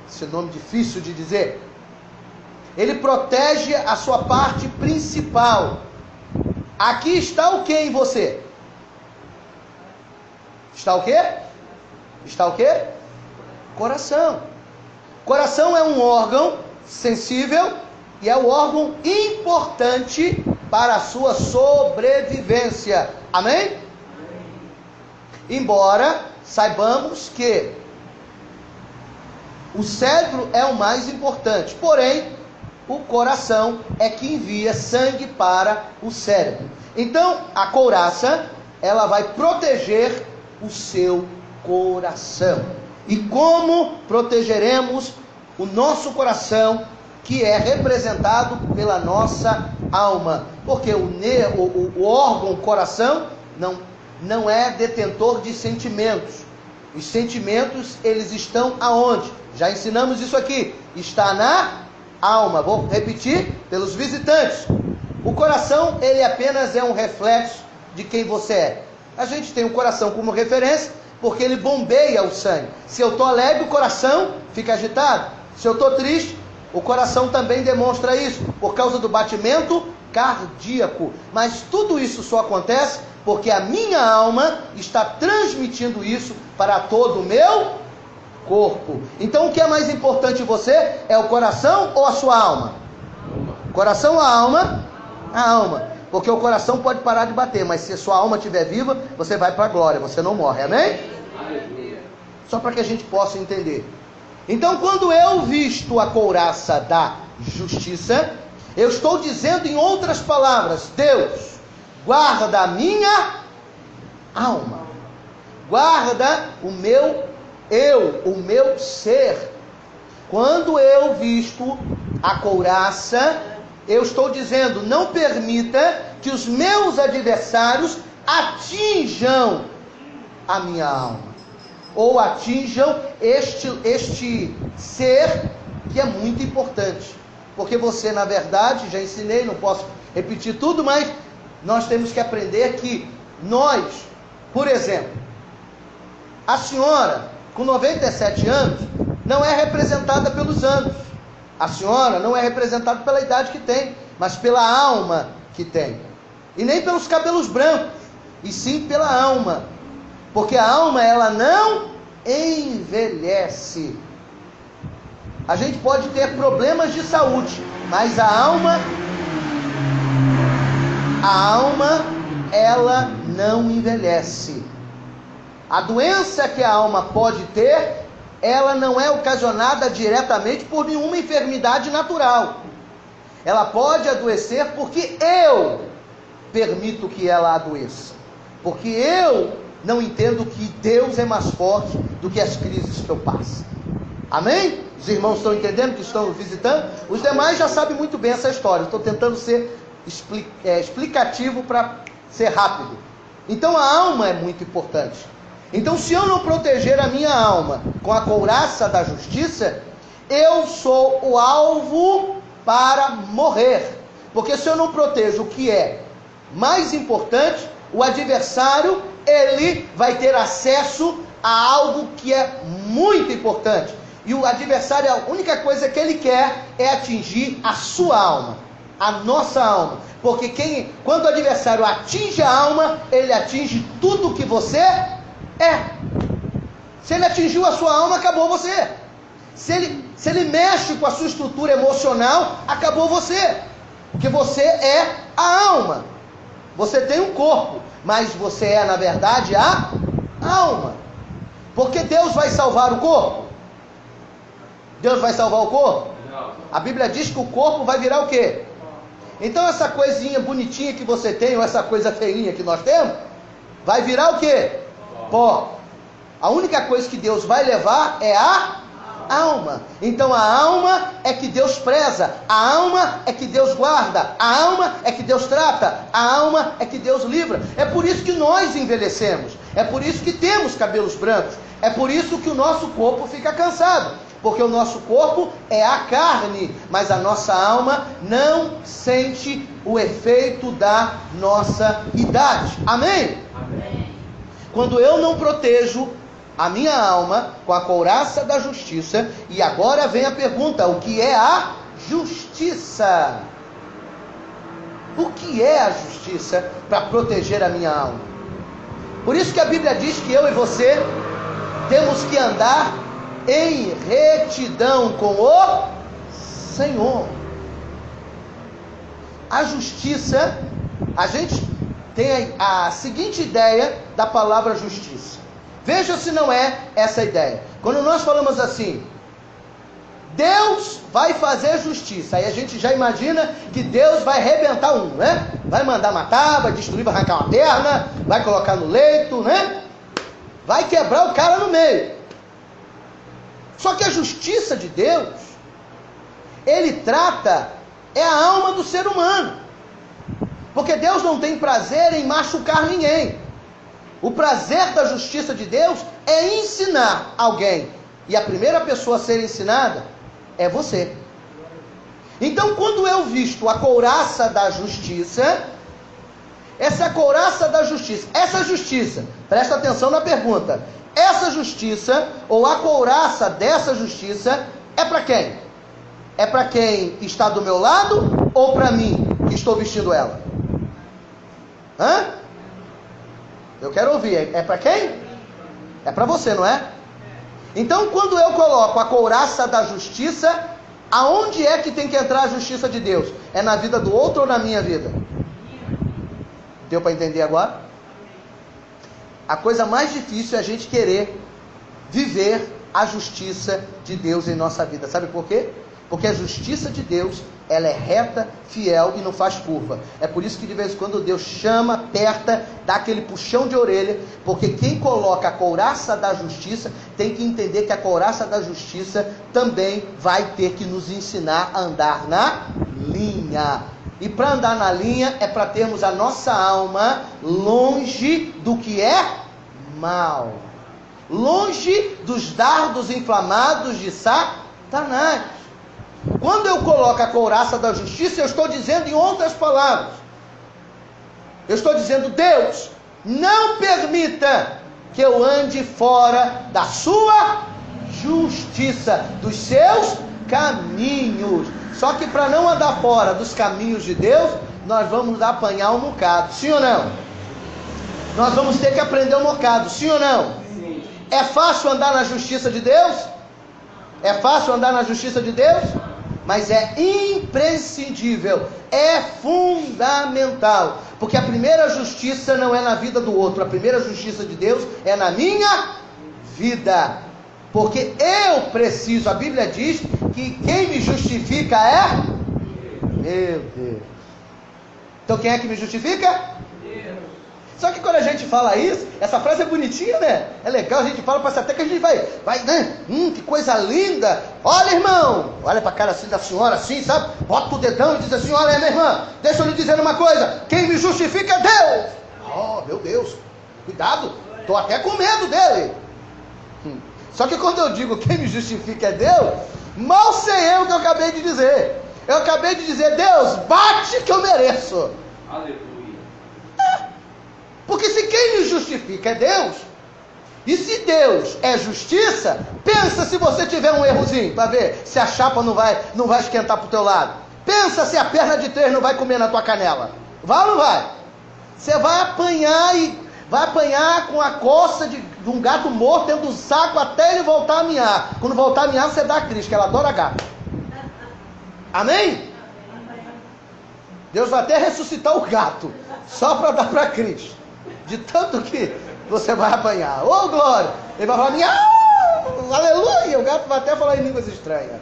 Esse nome difícil de dizer. Ele protege a sua parte principal. Aqui está o que em você? Está o quê? Está o quê? Coração. Coração é um órgão sensível e é um órgão importante para a sua sobrevivência. Amém? Embora saibamos que o cérebro é o mais importante, porém, o coração é que envia sangue para o cérebro. Então, a couraça, ela vai proteger o seu coração. E como protegeremos o nosso coração, que é representado pela nossa alma? Porque o órgão coração não é detentor de sentimentos. Os sentimentos, eles estão aonde? Já ensinamos isso aqui. Está na alma. Vou repetir pelos visitantes. O coração, ele apenas é um reflexo de quem você é. A gente tem o coração como referência, porque ele bombeia o sangue. Se eu estou alegre, o coração fica agitado. Se eu estou triste, o coração também demonstra isso, por causa do batimento cardíaco. Mas tudo isso só acontece porque a minha alma está transmitindo isso para todo o meu corpo. Então o que é mais importante em você? É o coração ou a sua alma? Coração ou a alma? A alma. Porque o coração pode parar de bater, mas se a sua alma estiver viva, você vai para a glória, você não morre, amém? Só para que a gente possa entender. Então quando eu visto a couraça da justiça, eu estou dizendo em outras palavras: Deus, guarda a minha alma, guarda o meu eu, o meu ser. Quando eu visto a couraça, eu estou dizendo: não permita que os meus adversários atinjam a minha alma, ou atinjam este ser que é muito importante. Porque você, na verdade, já ensinei, não posso repetir tudo, mas nós temos que aprender que nós, por exemplo, a senhora com 97 anos não é representada pelos anos. A senhora não é representada pela idade que tem, mas pela alma que tem. E nem pelos cabelos brancos, e sim pela alma. Porque a alma, ela não envelhece. A gente pode ter problemas de saúde, mas a alma ela não envelhece. A doença que a alma pode ter, ela não é ocasionada diretamente por nenhuma enfermidade natural. Ela pode adoecer porque eu permito que ela adoeça. Porque eu não entendo que Deus é mais forte do que as crises que eu passo. Amém? Os irmãos estão entendendo que estão visitando? Os demais já sabem muito bem essa história. Estou tentando ser explicativo para ser rápido. Então a alma é muito importante. Então se eu não proteger a minha alma com a couraça da justiça, eu sou o alvo para morrer. Porque se eu não protejo o que é mais importante, o adversário, ele vai ter acesso a algo que é muito importante. E o adversário, a única coisa que ele quer é atingir a sua alma, a nossa alma. Porque quando o adversário atinge a alma, ele atinge tudo que você é. Se ele atingiu a sua alma, acabou você. Se ele mexe com a sua estrutura emocional, acabou você. Porque você é a alma. Você tem um corpo, mas você é, na verdade, a alma. Porque Deus vai salvar o corpo? Deus vai salvar o corpo? Não. A Bíblia diz que o corpo vai virar o quê? Então essa coisinha bonitinha que você tem, ou essa coisa feinha que nós temos, vai virar o quê? Pó. A única coisa que Deus vai levar é a alma. Então a alma é que Deus preza, a alma é que Deus guarda, a alma é que Deus trata, a alma é que Deus livra. É por isso que nós envelhecemos, é por isso que temos cabelos brancos, é por isso que o nosso corpo fica cansado, porque o nosso corpo é a carne, mas a nossa alma não sente o efeito da nossa idade. Amém? Amém. Quando eu não protejo a minha alma com a couraça da justiça, e agora vem a pergunta: o que é a justiça? O que é a justiça para proteger a minha alma? Por isso que a Bíblia diz que eu e você temos que andar em retidão com o Senhor. A justiça, a gente tem a seguinte ideia da palavra justiça. Veja se não é essa ideia. Quando nós falamos assim, Deus vai fazer justiça, aí a gente já imagina que Deus vai arrebentar um, né? Vai mandar matar, vai destruir, vai arrancar uma perna, vai colocar no leito, né? Vai quebrar o cara no meio. Só que a justiça de Deus, Ele trata, é a alma do ser humano. Porque Deus não tem prazer em machucar ninguém. O prazer da justiça de Deus é ensinar alguém. E a primeira pessoa a ser ensinada é você. Então, quando eu visto a couraça da justiça, essa couraça da justiça, essa justiça, presta atenção na pergunta, essa justiça, ou a couraça dessa justiça, é para quem? É para quem está do meu lado, ou para mim, que estou vestindo ela? Hã? Eu quero ouvir, é para quem? É para você, não é? Então, quando eu coloco a couraça da justiça, aonde é que tem que entrar a justiça de Deus? É na vida do outro ou na minha vida? Deu para entender agora? A coisa mais difícil é a gente querer viver a justiça de Deus em nossa vida. Sabe por quê? Porque a justiça de Deus, ela é reta, fiel e não faz curva. É por isso que de vez em quando Deus chama, aperta, dá aquele puxão de orelha, porque quem coloca a couraça da justiça tem que entender que a couraça da justiça também vai ter que nos ensinar a andar na linha. E para andar na linha é para termos a nossa alma longe do que é mal, longe dos dardos inflamados de Satanás. Quando eu coloco a couraça da justiça, eu estou dizendo, em outras palavras, eu estou dizendo: Deus, não permita que eu ande fora da sua justiça, dos seus caminhos. Só que para não andar fora dos caminhos de Deus, nós vamos apanhar um bocado, sim ou não? Nós vamos ter que aprender um bocado, sim ou não? Sim. É fácil andar na justiça de Deus? É fácil andar na justiça de Deus? mas é imprescindível, é fundamental, porque a primeira justiça não é na vida do outro, a primeira justiça de Deus é na minha vida, porque eu preciso, a Bíblia diz que quem me justifica é meu Deus. Então quem é que me justifica? Só que quando a gente fala isso, essa frase é bonitinha, né? É legal, a gente fala, parece até que a gente vai, né? Que coisa linda. Olha, irmão, olha pra cara assim da senhora, assim, sabe? Bota o dedão e diz assim, olha, minha irmã, deixa eu lhe dizer uma coisa, quem me justifica é Deus. Oh, meu Deus, cuidado, tô até com medo dele. Só que quando eu digo quem me justifica é Deus, mal sei eu o que eu acabei de dizer. Eu acabei de dizer, Deus, bate que eu mereço. Aleluia. Porque se quem me justifica é Deus, e se Deus é justiça, pensa se você tiver um errozinho, para ver se a chapa não vai esquentar para o teu lado. Pensa se a perna de 3 não vai comer na tua canela. Vai ou não vai? Você vai apanhar com a coça de um gato morto dentro do saco até ele voltar a miar. Quando voltar a miar, você dá a Cris, que ela adora gato. Amém? Deus vai até ressuscitar o gato, só para dar para Cris. De tanto que você vai apanhar. Ô, glória! Ele vai falar, miau! Aleluia! O gato vai até falar em línguas estranhas.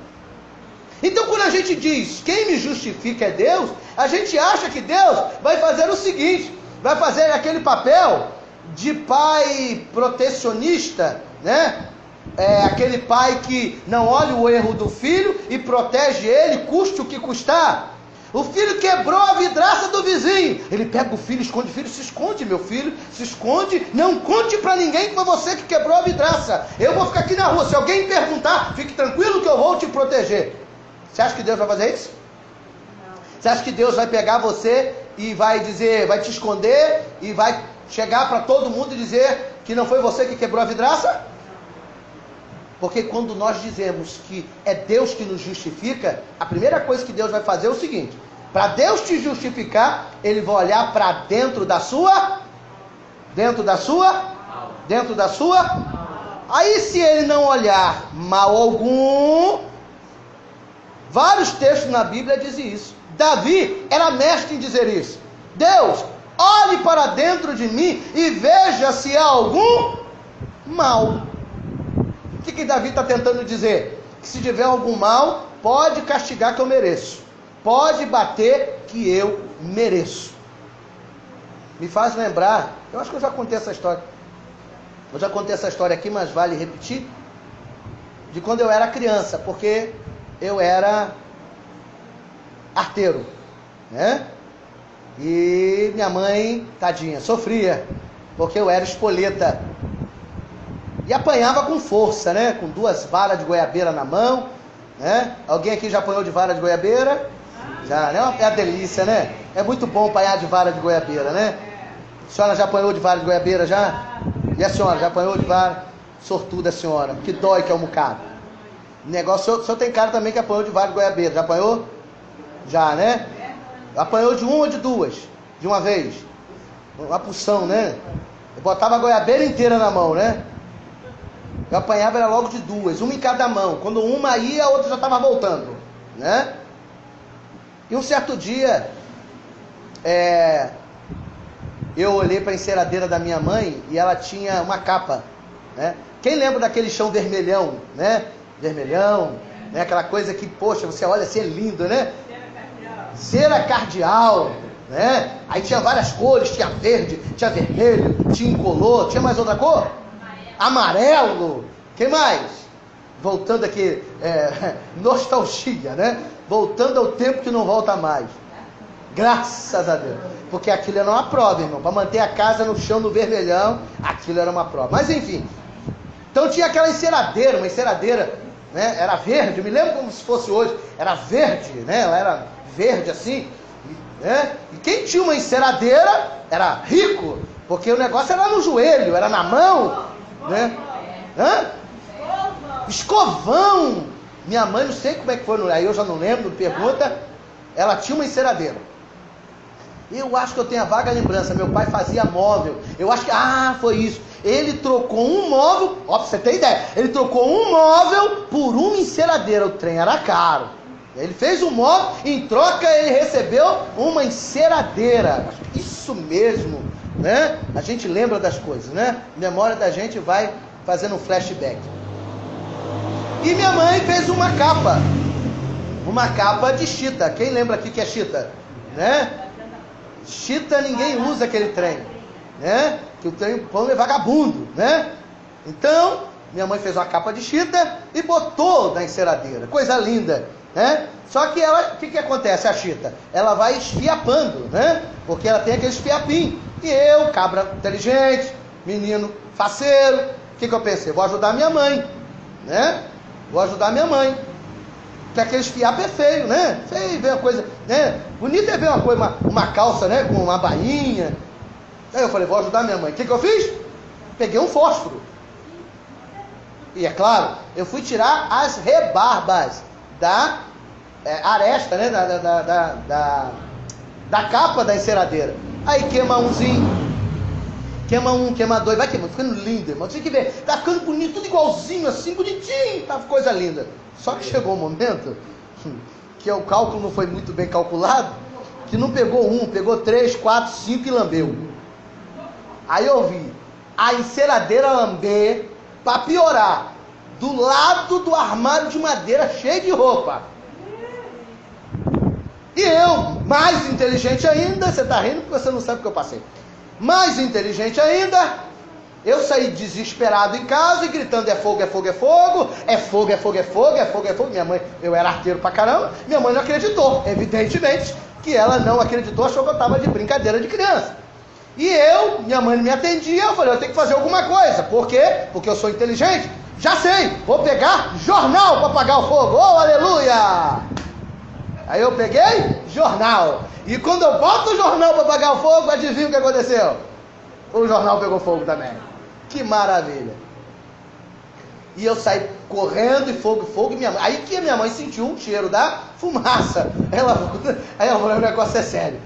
Então, quando a gente diz, quem me justifica é Deus, a gente acha que Deus vai fazer o seguinte, vai fazer aquele papel de pai protecionista, né? Aquele pai que não olha o erro do filho e protege ele, custe o que custar. O filho quebrou a vidraça do vizinho. Ele pega o filho, esconde. Filho, se esconde, meu filho. Se esconde. Não conte para ninguém que foi você que quebrou a vidraça. Eu vou ficar aqui na rua. Se alguém perguntar, fique tranquilo que eu vou te proteger. Você acha que Deus vai fazer isso? Não. Você acha que Deus vai pegar você e vai dizer, vai te esconder e vai chegar para todo mundo e dizer que não foi você que quebrou a vidraça? Porque quando nós dizemos que é Deus que nos justifica, a primeira coisa que Deus vai fazer é o seguinte: para Deus te justificar, Ele vai olhar para dentro da sua. Aí se Ele não olhar mal algum, vários textos na Bíblia dizem isso. Davi era mestre em dizer isso. Deus, olhe para dentro de mim e veja se há algum mal. O que Davi está tentando dizer? Que se tiver algum mal, pode castigar que eu mereço. Pode bater que eu mereço. Me faz lembrar, eu acho que eu já contei essa história. Eu já contei essa história aqui, mas vale repetir. De quando eu era criança, porque eu era arteiro, né? E minha mãe, tadinha, sofria, porque eu era espoleta. E apanhava com força, né? Com 2 varas de goiabeira na mão, né? Alguém aqui já apanhou de vara de goiabeira? Já, né? É uma delícia, né? É muito bom apanhar de vara de goiabeira, né? A senhora já apanhou de vara de goiabeira, já? E a senhora, já apanhou de vara? Sortuda a senhora, que dói que é um bocado. Negócio, o senhor tem cara também que apanhou de vara de goiabeira, já apanhou? Já, né? Apanhou de 1 ou de 2? De uma vez? Uma porção, né? Eu botava a goiabeira inteira na mão, né? Eu apanhava era logo de 2, uma em cada mão. Quando uma ia, a outra já estava voltando, né? E um certo dia, eu olhei para a enceradeira da minha mãe e ela tinha uma capa, né? Quem lembra daquele chão vermelhão, né? Vermelhão, né? Aquela coisa que, poxa, você olha assim, é lindo, né? Cera cardeal, né? Aí tinha várias cores, tinha verde, tinha vermelho, tinha incolor, tinha mais outra cor? Amarelo, que mais? Voltando aqui, nostalgia, né? Voltando ao tempo que não volta mais. Graças a Deus. Porque aquilo era uma prova, irmão. Para manter a casa no chão, no vermelhão, aquilo era uma prova. Mas enfim. Então tinha aquela enceradeira, uma enceradeira, né? Era verde, eu me lembro como se fosse hoje. Era verde, né? Ela era verde assim, né? E quem tinha uma enceradeira era rico, porque o negócio era no joelho, era na mão, né? Escovão. Minha mãe, não sei como é que foi, aí eu já não lembro, pergunta. Ela tinha uma enceradeira. Eu acho que eu tenho a vaga lembrança. Meu pai fazia móvel. Eu acho que, foi isso. Ele trocou um móvel, ó, pra você ter ideia. Ele trocou um móvel por uma enceradeira. O trem era caro. Ele fez um móvel, em troca ele recebeu uma enceradeira. Isso mesmo, né? A gente lembra das coisas, né? A memória da gente vai fazendo um flashback. E minha mãe fez uma capa de chita. Quem lembra aqui que é chita? Né? Chita, ninguém usa aquele trem, né? Que o trem pão é vagabundo, né? Então, minha mãe fez uma capa de chita e botou na enceradeira. Coisa linda, né? Só que ela, o que acontece a chita? Ela vai esfiapando, né? Porque ela tem aqueles fiapinhos. E eu, cabra inteligente, menino faceiro, o que eu pensei? Vou ajudar minha mãe, né? Vou ajudar minha mãe. Que aqueles fiapos é feio, né? Feio, ver uma coisa, né? Bonito é ver uma coisa, uma calça, né? Com uma bainha. Aí eu falei, vou ajudar minha mãe. O que eu fiz? Peguei um fósforo. E é claro, eu fui tirar as rebarbas da aresta, né? Da capa da enceradeira. Aí queima umzinho. Queima um, queima dois, vai queimando, ficando lindo, irmão. Tem que ver, tá ficando bonito, tudo igualzinho, assim, bonitinho, tá coisa linda. Só que chegou um momento que o cálculo não foi muito bem calculado, que não pegou um, pegou 3, 4, 5 e lambeu. Aí eu vi a enceradeira lamber, para piorar, do lado do armário de madeira cheio de roupa. E eu, mais inteligente ainda, você tá rindo porque você não sabe o que eu passei. Mais inteligente ainda, eu saí desesperado em casa e gritando: é fogo, é fogo, é fogo, é fogo, é fogo, é fogo, é fogo, é fogo. Minha mãe, eu era arteiro pra caramba, minha mãe não acreditou, evidentemente que ela não acreditou, achou que eu estava de brincadeira de criança. E eu, minha mãe não me atendia, eu falei, eu tenho que fazer alguma coisa. Por quê? Porque eu sou inteligente. Já sei, vou pegar jornal para apagar o fogo. Oh, aleluia! Aí eu peguei jornal. E quando eu boto o jornal para apagar o fogo, adivinha o que aconteceu? O jornal pegou fogo também. Que maravilha. E eu saí correndo, e fogo, e minha mãe. Aí que a minha mãe sentiu um cheiro da fumaça. Aí ela falou, o negócio é sério.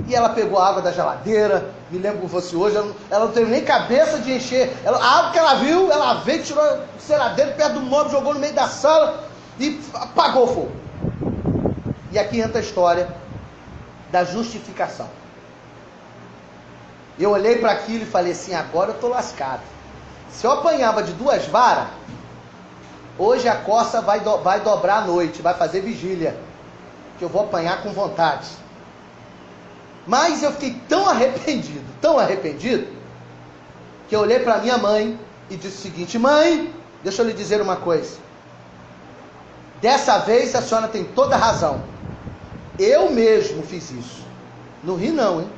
E ela pegou a água da geladeira, me lembro como fosse hoje, ela não teve nem cabeça de encher. A água que ela viu, ela veio, tirou a enceradeira perto do móvel, jogou no meio da sala e apagou o fogo. E aqui entra a história da justificação. Eu olhei para aquilo e falei assim, agora eu estou lascado. Se eu apanhava de 2 varas, hoje a coça vai dobrar à noite, vai fazer vigília, que eu vou apanhar com vontade. Mas eu fiquei tão arrependido, que eu olhei para minha mãe e disse o seguinte: mãe, deixa eu lhe dizer uma coisa. Dessa vez a senhora tem toda a razão. Eu mesmo fiz isso. Não ri não, hein?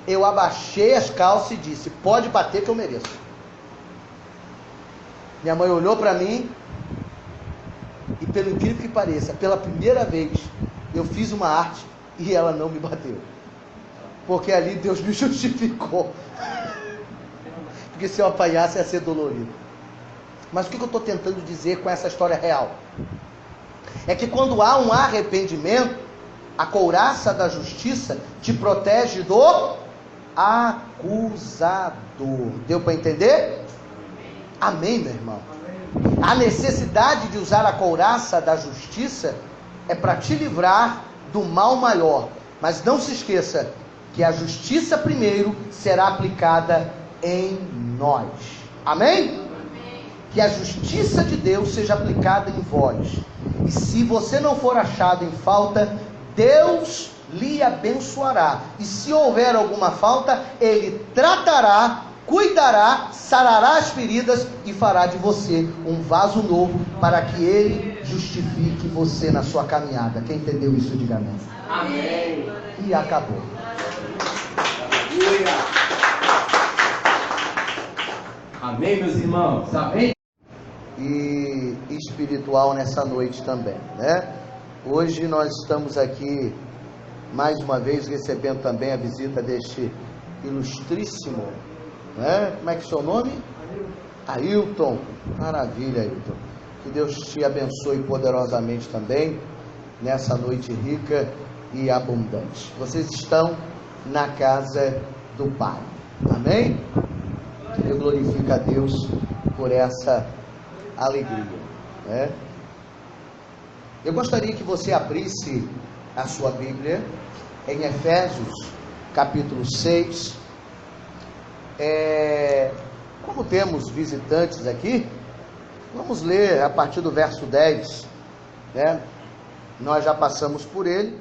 Eu abaixei as calças e disse, pode bater que eu mereço. Minha mãe olhou para mim e, pelo incrível que pareça, pela primeira vez eu fiz uma arte e ela não me bateu. Porque ali Deus me justificou. Porque se eu apanhasse ia ser dolorido. Mas o que eu estou tentando dizer com essa história real? É que quando há um arrependimento, a couraça da justiça te protege do acusador. Deu para entender? Amém, meu irmão? A necessidade de usar a couraça da justiça é para te livrar do mal maior. Mas não se esqueça que a justiça primeiro será aplicada em nós. Amém? Que a justiça de Deus seja aplicada em vós. E se você não for achado em falta, Deus lhe abençoará. E se houver alguma falta, Ele tratará, cuidará, sarará as feridas e fará de você um vaso novo para que Ele justifique você na sua caminhada. Quem entendeu isso, diga amém. Amém. E acabou. Amém, meus irmãos. Amém. E espiritual nessa noite também, né? Hoje nós estamos aqui mais uma vez recebendo também a visita deste ilustríssimo, né? Como é que é o seu nome? Ailton. Maravilha, Ailton. Que Deus te abençoe poderosamente também nessa noite rica e abundante. Vocês estão na casa do Pai. Amém? Eu glorifico a Deus por essa alegria, né? Eu gostaria que você abrisse a sua Bíblia em Efésios, capítulo 6. Como temos visitantes aqui, vamos ler a partir do verso 10, né? Nós já passamos por ele,